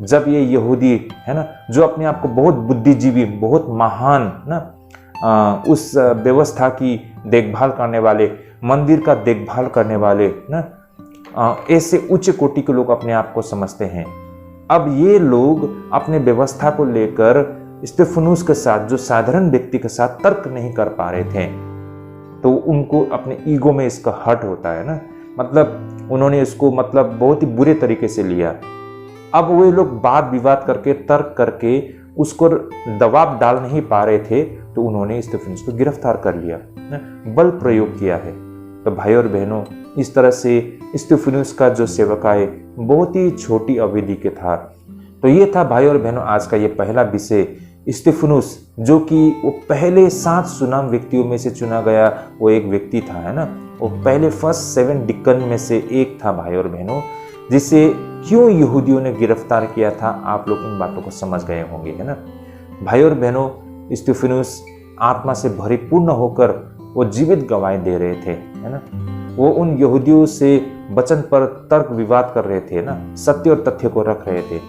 जब ये यहूदी है ना, जो अपने आप को बहुत बुद्धिजीवी, बहुत महान ना, उस व्यवस्था की देखभाल करने वाले, मंदिर का देखभाल करने वाले ना, ऐसे उच्च कोटि के लोग अपने आप को समझते हैं। अब ये लोग अपने व्यवस्था को लेकर स्तिफनुस के साथ, जो साधारण व्यक्ति के साथ तर्क नहीं कर पा रहे थे, तो उनको अपने ईगो में इसका हर्ट होता है ना। मतलब उन्होंने इसको मतलब बहुत ही बुरे तरीके से लिया। अब वे लोग वाद विवाद करके, तर्क करके उसको दबाव डाल नहीं पा रहे थे, तो उन्होंने स्तिफनुस को गिरफ्तार कर लिया, बल प्रयोग किया है। तो भाई और बहनों, इस तरह से स्तिफनुस का जो सेवकाई बहुत ही छोटी अवधि के था। तो ये था भाई और बहनों आज का ये पहला विषय, स्तिफनुस, जो कि वो पहले 7 सुनाम व्यक्तियों में से चुना गया वो एक व्यक्ति था, है ना। वो पहले फर्स्ट 7 डिकन में से एक था भाई और बहनों, जिसे क्यों यहूदियों ने गिरफ्तार किया था, आप लोग इन बातों को समझ गए होंगे, है ना। भाई और बहनों, स्तिफनुस आत्मा से भरिपूर्ण होकर वो जीवित गवाही दे रहे थे, है ना। वो उन यहूदियों से वचन पर तर्क विवाद कर रहे थे ना, सत्य और तथ्य को रख रहे थे।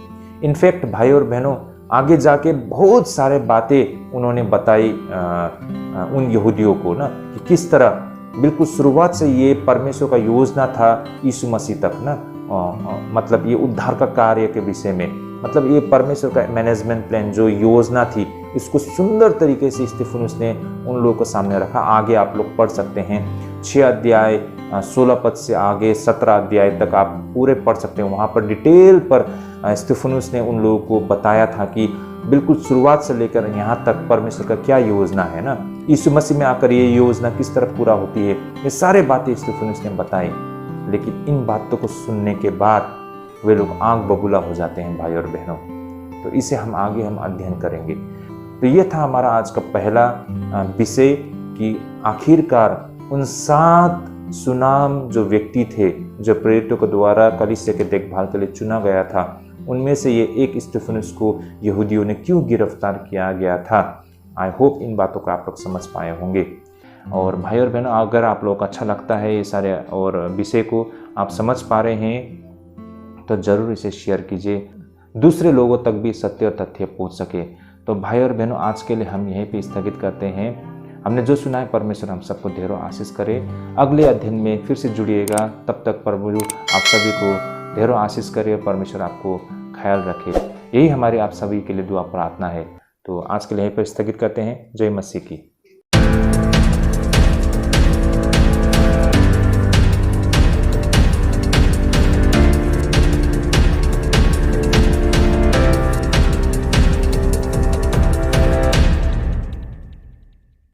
इनफैक्ट भाई और बहनों, आगे जाके बहुत सारे बातें उन्होंने बताई उन यहूदियों को ना, कि किस तरह बिल्कुल शुरुआत से ये परमेश्वर का योजना था यीशु मसीह तक ना, मतलब ये उद्धार का कार्य के विषय में, मतलब ये परमेश्वर का मैनेजमेंट प्लान जो योजना थी, इसको सुंदर तरीके से स्तिफनुस ने उन लोगों के सामने रखा। आगे आप लोग पढ़ सकते हैं, 6 अध्याय 16 पद से आगे 17 अध्याय तक आप पूरे पढ़ सकते हैं। वहाँ पर डिटेल पर स्तिफनुस ने उन लोगों को बताया था कि बिल्कुल शुरुआत से लेकर यहाँ तक परमेश्वर का क्या योजना है ना, यीशु मसीह में आकर ये योजना किस तरह पूरा होती है, ये सारे बातें स्तिफनुस ने बताई। लेकिन इन बातों को सुनने के बाद वे लोग आंख बबूला हो जाते हैं भाई और बहनों। तो इसे हम आगे अध्ययन करेंगे। तो ये था हमारा आज का पहला विषय कि आखिरकार उन 7 सुनाम जो व्यक्ति थे जो प्रेरितों के द्वारा कलीसिया के देखभाल के लिए चुना गया था, उनमें से ये एक स्तिफनुस को यहूदियों ने क्यों गिरफ्तार किया गया था। आई होप इन बातों को आप लोग समझ पाए होंगे। और भाई और बहनों, अगर आप लोग को अच्छा लगता है ये सारे और विषय को आप समझ पा रहे हैं तो ज़रूर इसे शेयर कीजिए, दूसरे लोगों तक भी सत्य और तथ्य पहुँच सके। तो भाई और बहनों, आज के लिए हम यहीं पे स्थगित करते हैं। हमने जो सुना है परमेश्वर हम सबको ढेरों आशीष करे। अगले अध्ययन में फिर से जुड़िएगा। तब तक प्रभु आप सभी को ढेरों आशीष करे और परमेश्वर आपको ख्याल रखे। यही हमारी आप सभी के लिए दुआ प्रार्थना है। तो आज के लिए यहीं पर स्थगित करते हैं। जय मसीह की।